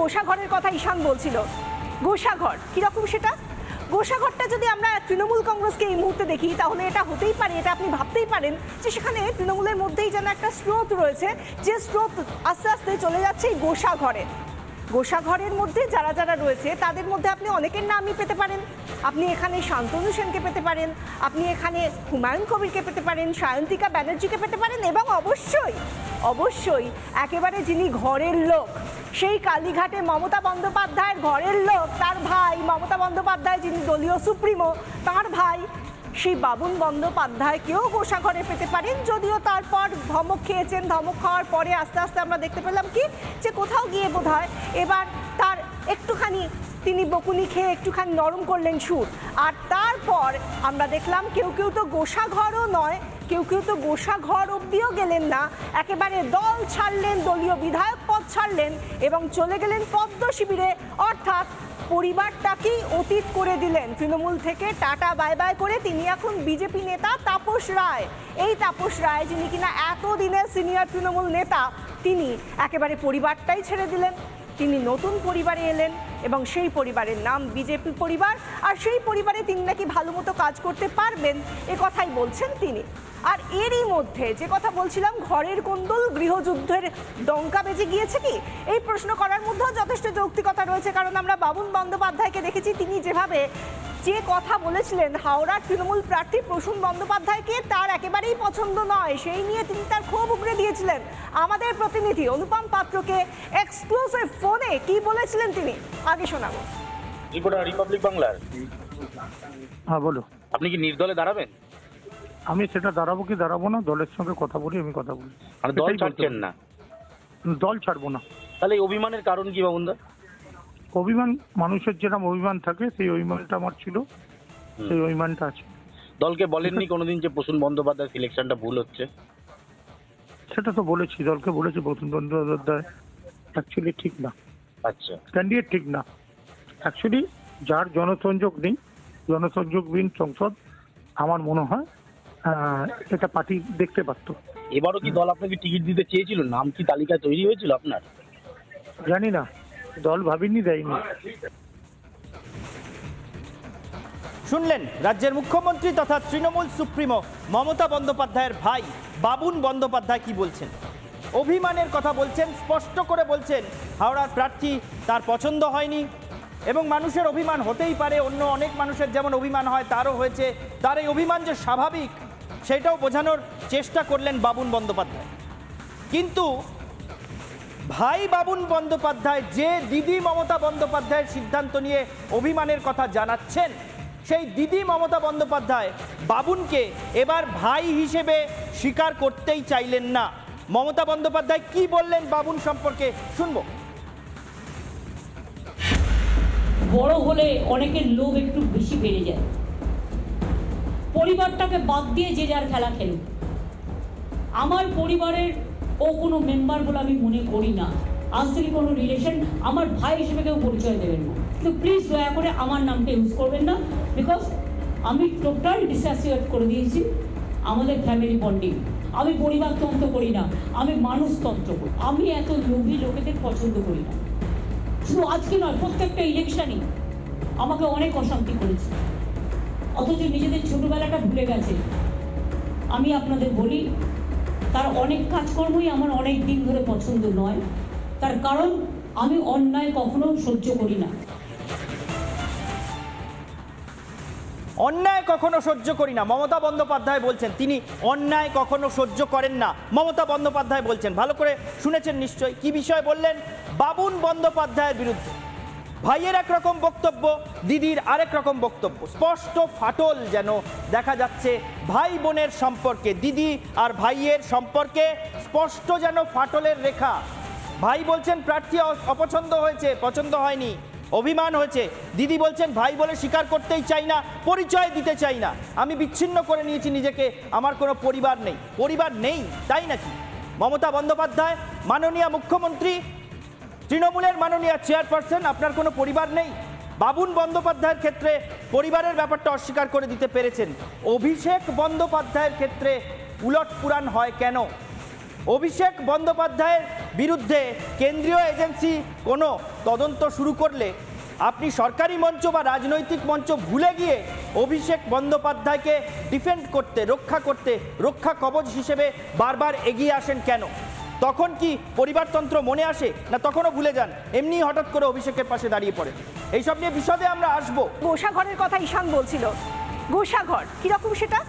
গোসাঘরের কথা ঈশান বলছিল, গোসাঘর কিরকম সেটা? গোসাঘরটা যদি আমরা তৃণমূল কংগ্রেসকে এই মুহূর্তে দেখি তাহলে এটা হতেই পারে, এটা আপনি ভাবতেই পারেন যে সেখানে তৃণমূলের মধ্যেই যেন একটা স্রোত রয়েছে, যে স্রোত আস্তে আস্তে চলে যাচ্ছে এই গোসাঘরে। গোসাঘরের মধ্যে যারা যারা রয়েছে তাদের মধ্যে আপনি অনেকের নামই পেতে পারেন। আপনি এখানে শান্তনু সেনকে পেতে পারেন, আপনি এখানে হুমায়ুন কবিরকে পেতে পারেন, সায়ন্তিকা ব্যানার্জিকে পেতে পারেন, এবং অবশ্যই অবশ্যই একেবারে যিনি ঘরের লোক, সেই কালীঘাটে মমতা বন্দ্যোপাধ্যায়ের ঘরের লোক, তার ভাই মমতা বন্দ্যোপাধ্যায় যিনি দলীয় সুপ্রিমো, তার ভাই সেই বাবুন বন্দ্যোপাধ্যায়কেও গোসাঘরে পেতে পারেন। যদিও তারপর ধমক খেয়েছেন, ধমক খাওয়ার পরে আস্তে আস্তে আমরা দেখতে পেলাম কি যে কোথাও গিয়ে বোধহয় এবার তার একটুখানি তিনি বকুনি খেয়ে একটুখানি নরম করলেন সুর। আর তারপর আমরা দেখলাম কেউ কেউ তো গোসাঘরও নয়, কেউ কেউ তো গোসাঘর অবধিও গেলেন না, একেবারে দল ছাড়লেন, দলীয় বিধায়ক পদ ছাড়লেন এবং চলে গেলেন পদ্ম শিবিরে, অর্থাৎ পরিবারটাকেই অতীত করে দিলেন। তৃণমূল থেকে টাটা বাই বাই করে তিনি এখন বিজেপি নেতা তাপস রায়। এই তাপস রায় যিনি কিনা এতদিনের সিনিয়র তৃণমূল নেতা, তিনি একেবারে পরিবারটাই ছেড়ে দিলেন, তিনি নতুন পরিবারে এলেন এবং সেই পরিবারের নাম বিজেপি পরিবার। আর সেই পরিবারে তিনি নাকি ভালো মতো কাজ করতে পারবেন, এ কথাই বলছেন তিনি। আর এরই মধ্যে যে কথা বলছিলাম, ঘরের কোন্দল, গৃহযুদ্ধের ডঙ্কা বেজে গিয়েছে কি, এই প্রশ্ন করার মধ্যেও যথেষ্ট যৌক্তিকতা রয়েছে। কারণ আমরা বাবুন বন্দ্যোপাধ্যায়কে দেখেছি তিনি যেভাবে যে কথা বলেছিলেন হাওড়ার তৃণমূল প্রার্থী প্রসূন বন্দ্যোপাধ্যায়কে তার একেবারেই পছন্দ নয়, সেই নিয়ে তিনি তার ক্ষোভ উগড়ে দিয়েছিলেন। আমাদের প্রতিনিধি অনুপম পাত্রকে এক্সক্লুসিভ ফোনে কি বলেছিলেন তিনি আগে শোনাবো। রিপাবলিক বাংলার। হ্যাঁ বলো। আপনি কি নির্দলে দাঁড়াবেন? আমি সেটা দাঁড়াবো কি দাঁড়াবো না, দলের সঙ্গে কথা বলি, আমি কথা বলি। মানে দল ছাড়ছেন না? দল ছাড়বো না। তাহলে এই অভিমানের কারণ কি বাবুনদা? অভিমান, মানুষের যেরকম অভিমান থাকে সেই অভিমানটা আমার ছিল, সেই অভিমানটা আছে। দলকে বলেননি কোনোদিন যে প্রসূন বন্দ্যোপাধ্যায় সিলেকশনটা ভুল হচ্ছে? সেটা তো বলেছি, দলকে বলেছি প্রসূন বন্দ্যোপাধ্যায় অ্যাকচুয়ালি ঠিক না, আচ্ছা, ক্যান্ডিডেট ঠিক না। অ্যাকচুয়ালি যার জনসংযোগ নেই, জনসংযোগবিহীন সংসদ, আমার মনে হয় এটা পার্টি দেখতে পারত। এবারও কি দল আপনাকে টিকিট দিতে চেয়েছিল? নাম কি তালিকায় তৈরি হয়েছিল আপনার? জানি না, দল ভাবিনি, দেয়নি। শুনলেন রাজ্যের মুখ্যমন্ত্রী তথা তৃণমূল সুপ্রিমো মমতা বন্দ্যোপাধ্যায়ের ভাই বাবুন বন্দ্যোপাধ্যায় কি বলছেন। অভিমানের কথা বলছেন, স্পষ্ট করে বলছেন হাওড়ার প্রার্থী তার পছন্দ হয়নি এবং মানুষের অভিমান হতেই পারে, অন্য অনেক মানুষের যেমন অভিমান হয় তারও হয়েছে, তার এই অভিমান যে স্বাভাবিক সেটাও বোঝানোর চেষ্টা করলেন বাবুন বন্দ্যোপাধ্যায়। কিন্তু ভাই বাবুন বন্দ্যোপাধ্যায় যে দিদি মমতা বন্দ্যোপাধ্যায়ের সিদ্ধান্ত নিয়ে অভিমানের কথা জানাচ্ছেন, সেই দিদি মমতা বন্দ্যোপাধ্যায় বাবুনকে এবার ভাই হিসেবে স্বীকার করতেই চাইলেন না। মমতা বন্দ্যোপাধ্যায় কি বললেন বাবুন সম্পর্কে শুনবো। বড় হলে অনেকের লোভ একটু বেশি বেড়ে যায়, পরিবারটাকে বাদ দিয়ে যে যার খেলা খেলে। আমার পরিবারের ও কোনো মেম্বার বলে আমি মনে করি না, আজ থেকে কোনো রিলেশন আমার ভাই হিসেবে কেউ পরিচয় দেবেন না। কিন্তু প্লিজ দয়া করে আমার নামটা ইউজ করবেন না, বিকজ আমি টোটাল ডিসঅ্যাসোসিয়েট করে দিয়েছি আমাদের ফ্যামিলি বন্ডিং। আমি পরিবারতন্ত্র করি না, আমি মানুষতন্ত্র করি। আমি এত লোভী লোকেদের পছন্দ করি না। শুধু আজকে নয়, প্রত্যেকটা ইলেকশনই আমাকে অনেক অশান্তি করেছে, অথচ নিজেদের ছোটবেলাটা ভুলে গেছে। আমি আপনাদের বলি, তার অনেক কাজকর্মই আমার অনেক দিন ধরে পছন্দ নয়, তার কারণ আমি অন্যায় কখনো সহ্য করি না। অন্যায় কখনো সহ্য করি না, মমতা বন্দ্যোপাধ্যায় বলছেন। তিনি অন্যায় কখনো সহ্য করেন না, মমতা বন্দ্যোপাধ্যায় বলছেন। ভালো করে শুনেছেন নিশ্চয়ই। কি বিষয় বললেন? বাবুন বন্দ্যোপাধ্যায়ের বিরুদ্ধে ভাইয়ের একরকম বক্তব্য, দিদির আরেক রকম বক্তব্য। স্পষ্ট ফাটল যেন দেখা যাচ্ছে ভাই বোনের সম্পর্কে, দিদি আর ভাইয়ের সম্পর্কে স্পষ্ট যেন ফাটলের রেখা। ভাই বলছেন প্রার্থী অপছন্দ হয়েছে, পছন্দ হয়নি, অভিমান হয়েছে। দিদি বলছেন ভাই বলে স্বীকার করতেই চাই না, পরিচয় দিতে চাই না, আমি বিচ্ছিন্ন করে নিয়েছি নিজেকে, আমার কোনো পরিবার নেই। পরিবার নেই তাই নাকি? মমতা বন্দ্যোপাধ্যায় মাননীয় মুখ্যমন্ত্রী, তৃণমূলের মাননীয় চেয়ারপারসন, আপনার কোনো পরিবার নেই? বাবুন বন্দ্যোপাধ্যায়ের ক্ষেত্রে পরিবারের ব্যাপারটা অস্বীকার করে দিতে পেরেছেন। অভিষেক বন্দ্যোপাধ্যায়ের ক্ষেত্রে উলট পুরাণ হয় কেন? অভিষেক বন্দ্যোপাধ্যায়ের বিরুদ্ধে কেন্দ্রীয় এজেন্সি কোনো তদন্ত শুরু করলে আপনি সরকারি মঞ্চ বা রাজনৈতিক মঞ্চ ভুলে গিয়ে অভিষেক বন্দ্যোপাধ্যায়কে ডিফেন্ড করতে, রক্ষা কবচ হিসেবে বারবার এগিয়ে আসেন কেন? তখন কি পরিবারতন্ত্র মনে আসে, না তখনও ভুলে যান, এমনি হঠাৎ করে অভিষেকের পাশে দাঁড়িয়ে পড়ে? এইসব নিয়ে বিশদে আমরা আসবো। গোসাঘরের কথা ঈশান বলছিল। গোসাঘর কিরকম সেটা?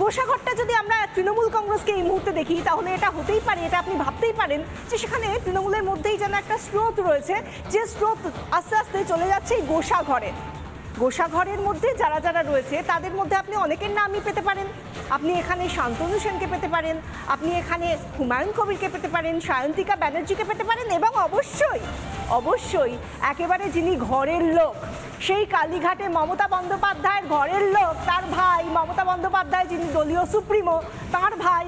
গোসাঘরটা যদি আমরা তৃণমূল কংগ্রেসকে এই মুহূর্তে দেখি তাহলে এটা হতেই পারে, এটা আপনি ভাবতেই পারেন যে সেখানে তৃণমূলের মধ্যেই যেন একটা স্রোত রয়েছে, যে স্রোত আস্তে আস্তে চলে যাচ্ছে এই গোসাঘরে। গোসাঘরের মধ্যে যারা যারা রয়েছে তাদের মধ্যে আপনি অনেকের নামই পেতে পারেন। আপনি এখানে শান্তনু সেনকে পেতে পারেন, আপনি এখানে হুমায়ুন কবিরকে পেতে পারেন, সায়ন্তিকা ব্যানার্জিকে পেতে পারেন, এবং অবশ্যই একেবারে যিনি ঘরের লোক, সেই কালীঘাটে মমতা বন্দ্যোপাধ্যায়ের ঘরের লোক, তার ভাই মমতা বন্দ্যোপাধ্যায় যিনি দলীয় সুপ্রিমো, তার ভাই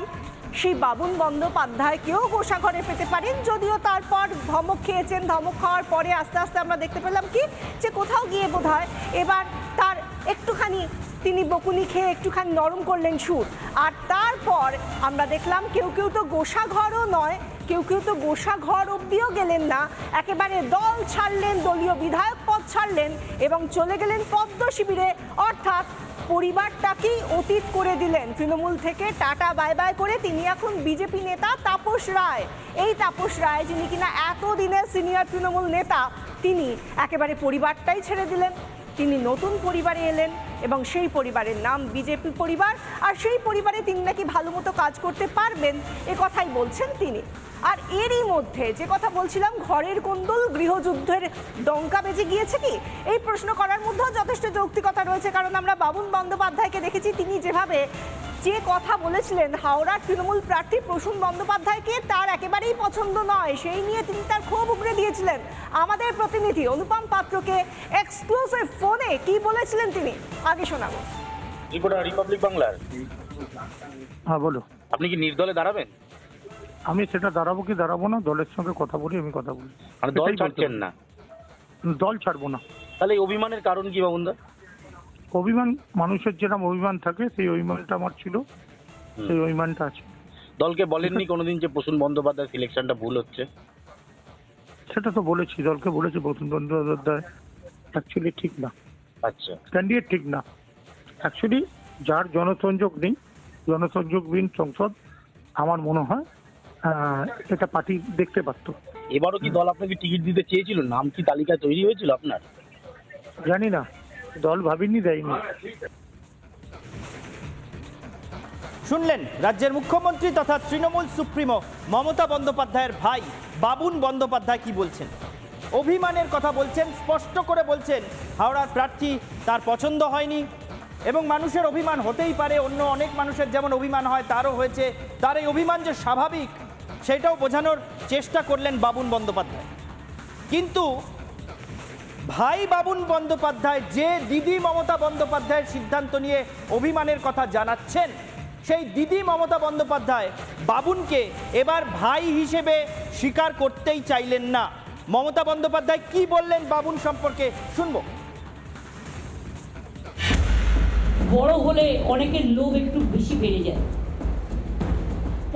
সেই বাবুন বন্দ্যোপাধ্যায়কেও গোসাঘরে পেতে পারেন। যদিও তারপর ধমক খেয়েছেন, ধমক খাওয়ার পরে আস্তে আস্তে আমরা দেখতে পেলাম কি যে কোথাও গিয়ে বোধহয় এবার তার একটুখানি তিনি বকুনি খেয়ে একটুখানি নরম করলেন সুর। আর তারপর আমরা দেখলাম কেউ তো গোসাঘরও নয়, কেউ তো গোসাঘর অবধিও গেলেন না, একেবারে দল ছাড়লেন, দলীয় বিধায়ক পদ ছাড়লেন এবং চলে গেলেন পদ্ম শিবিরে, অর্থাৎ পরিবারটাকেই অতীত করে দিলেন। তৃণমূল থেকে টাটা বাই বাই করে তিনি এখন বিজেপি নেতা তাপস রায়। এই তাপস রায় যিনি কিনা এতদিনের সিনিয়র তৃণমূল নেতা, তিনি একেবারে পরিবারটাই ছেড়ে দিলেন। তিনি নতুন পরিবারে এলেন এবং সেই পরিবারের নাম বিজেপি পরিবার, আর সেই পরিবারে তিনি নাকি ভালো মতো কাজ করতে পারবেন, এ কথাই বলছেন তিনি। আর এরই মধ্যে যে কথা বলছিলাম, ঘরের কোন্দল, গৃহযুদ্ধের ডঙ্কা বেজে গিয়েছে কি, এই প্রশ্ন করার মধ্যেও যথেষ্ট যৌক্তিকতা রয়েছে। কারণ আমরা বাবুন বন্দ্যোপাধ্যায়কে দেখেছি তিনি যে কথা বলেছিলেন হাওড়ার তৃণমূল প্রার্থী প্রসূন বন্দ্যোপাধ্যায়কে তার একেবারেই পছন্দ নয়, সেই নিয়ে তিনি তার ক্ষোভ উগরে দিয়েছিলেন। আমাদের প্রতিনিধি অনুপম পাত্রকে এক্সক্লুসিভ ফোনে কি বলেছিলেন তিনি আগে শোনাবো। রিপাবলিক বাংলার। হ্যাঁ বলো। আপনি কি নির্দলে দাঁড়াবেন? আমি সেটা দাঁড়াবো কি দাঁড়াবো না, দলের সঙ্গে কথা বলি, আমি কথা বলি। আর দল ছাড়ছেন না? দল ছাড়বো না। তাহলে এই অভিমানের কারণ কি বাবুনদা? অভিমান, মানুষের যেরকম অভিমান থাকে সেই অভিমানটা আমার ছিল, সেই অভিমানটা আছে। দলকে বলেননি কোনোদিন যে প্রসূন বন্দ্যোপাধ্যায় সিলেকশনটা ভুল হচ্ছে? সেটা তো বলেছি, দলকে বলেছি প্রসূন বন্দ্যোপাধ্যায় অ্যাকচুয়ালি ঠিক না, আচ্ছা, ক্যান্ডিডেট ঠিক না। অ্যাকচুয়ালি যার জনসংযোগ নেই, জনসংযোগবিহীন সংসদ, আমার মনে হয় এটা পার্টি দেখতে পারত। এবারও কি দল আপনাকে টিকিট দিতে চেয়েছিল? নাম কি তালিকায় তৈরি হয়েছিল আপনার? জানি না, দল ভাবিনি, দেয়নি। শুনলেন রাজ্যের মুখ্যমন্ত্রী তথা তৃণমূল সুপ্রিমো মমতা বন্দ্যোপাধ্যায়ের ভাই বাবুন বন্দ্যোপাধ্যায় কি বলছেন। অভিমানের কথা বলছেন, স্পষ্ট করে বলছেন হাওড়ার প্রার্থী তার পছন্দ হয়নি এবং মানুষের অভিমান হতেই পারে, অন্য অনেক মানুষের যেমন অভিমান হয় তারও হয়েছে, তার এই অভিমান যে স্বাভাবিক সেটাও বোঝানোর চেষ্টা করলেন বাবুন বন্দ্যোপাধ্যায়। কিন্তু ভাই বাবুন বন্দ্যোপাধ্যায় যে দিদি মমতা বন্দ্যোপাধ্যায়ের সিদ্ধান্ত নিয়ে অভিমানের কথা জানাচ্ছেন, সেই দিদি মমতা বন্দ্যোপাধ্যায় বাবুনকে এবার ভাই হিসেবে স্বীকার করতেই চাইলেন না। মমতা বন্দ্যোপাধ্যায় কি বললেন বাবুন সম্পর্কে শুনবো। বড় হলে অনেকের লোভ একটু বেশি বেড়ে যায়,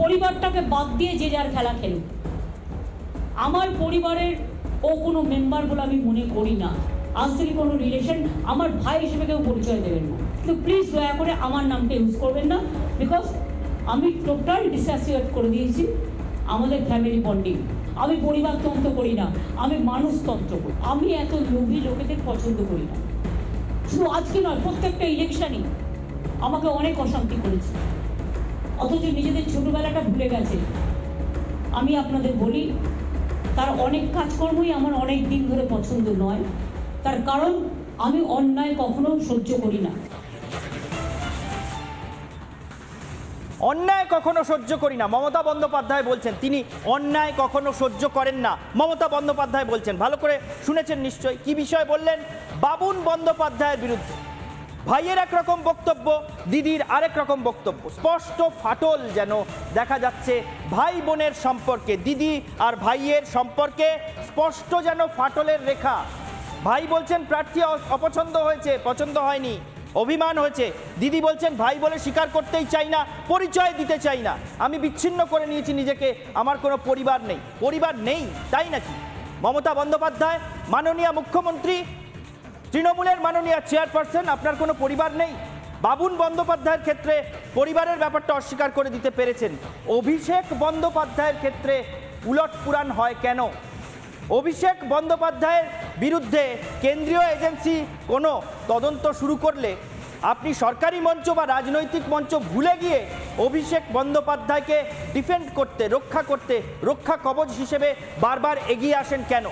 পরিবারটাকে বাদ দিয়ে যে যার খেলা খেলুক। আমার পরিবারের ও কোনো মেম্বার বলে আমি মনে করি না, আজ থেকে কোনো রিলেশন আমার ভাই হিসেবে কেউ পরিচয় দেবেন না। কিন্তু প্লিজ দয়া করে আমার নামটা ইউজ করবেন না, বিকজ আমি টোটাল ডিসঅ্যাসোসিয়েট করে দিয়েছি আমাদের ফ্যামিলি বন্ডিং। আমি পরিবারতন্ত্র করি না, আমি মানুষতন্ত্র করি। আমি এত লোভী লোকেদের পছন্দ করি না। শুধু আজকে নয়, প্রত্যেকটা ইলেকশনই আমাকে অনেক অশান্তি করেছে, অথচ নিজেদের ছোটবেলাটা ভুলে গেছে। আমি আপনাদের বলি, তার অনেক কাজকর্মই আমার অনেক দিন ধরে পছন্দ নয়, তার কারণ আমি অন্যায় কখনো সহ্য করি না। অন্যায় কখনো সহ্য করি না, মমতা বন্দ্যোপাধ্যায় বলছেন। তিনি অন্যায় কখনো সহ্য করেন না, মমতা বন্দ্যোপাধ্যায় বলছেন। ভালো করে শুনেছেন নিশ্চয়ই। কি বিষয় বললেন? বাবুন বন্দ্যোপাধ্যায়ের বিরুদ্ধে ভাইয়ের একরকম বক্তব্য, দিদির আরেক রকম বক্তব্য। স্পষ্ট ফাটল যেন দেখা যাচ্ছে ভাই বোনের সম্পর্কে, দিদি আর ভাইয়ের সম্পর্কে স্পষ্ট যেন ফাটলের রেখা। ভাই বলছেন প্রার্থী অপছন্দ হয়েছে, পছন্দ হয়নি। অভিমান হয়েছে। দিদি বলছেন ভাই বলে স্বীকার করতেই চাই না, পরিচয় দিতে চাই না, আমি বিচ্ছিন্ন করে নিয়েছি নিজেকে, আমার কোনো পরিবার নেই। পরিবার নেই তাই নাকি? মমতা বন্দ্যোপাধ্যায় মাননীয় মুখ্যমন্ত্রী, তৃণমূলের মাননীয় চেয়ারপারসন, আপনার কোনো পরিবার নেই? বাবুন বন্দ্যোপাধ্যায়ের ক্ষেত্রে পরিবারের ব্যাপারটা অস্বীকার করে দিতে পেরেছেন। অভিষেক বন্দ্যোপাধ্যায়ের ক্ষেত্রে উলটপুরাণ হয় কেন? অভিষেক বন্দ্যোপাধ্যায়ের বিরুদ্ধে কেন্দ্রীয় এজেন্সি কোনো তদন্ত শুরু করলে আপনি সরকারি মঞ্চ বা রাজনৈতিক মঞ্চ ভুলে গিয়ে অভিষেক বন্দ্যোপাধ্যায়কে ডিফেন্ড করতে, রক্ষা কবচ হিসেবে বারবার এগিয়ে আসেন কেন?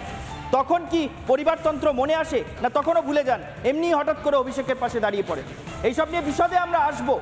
তখন কি পরিবারতন্ত্র মনে আসে, না তখনও ভুলে যান, এমনি হঠাৎ করে অভিষেকের পাশে দাঁড়িয়ে পড়ে? এইসব নিয়ে বিশদে আমরা আসবো।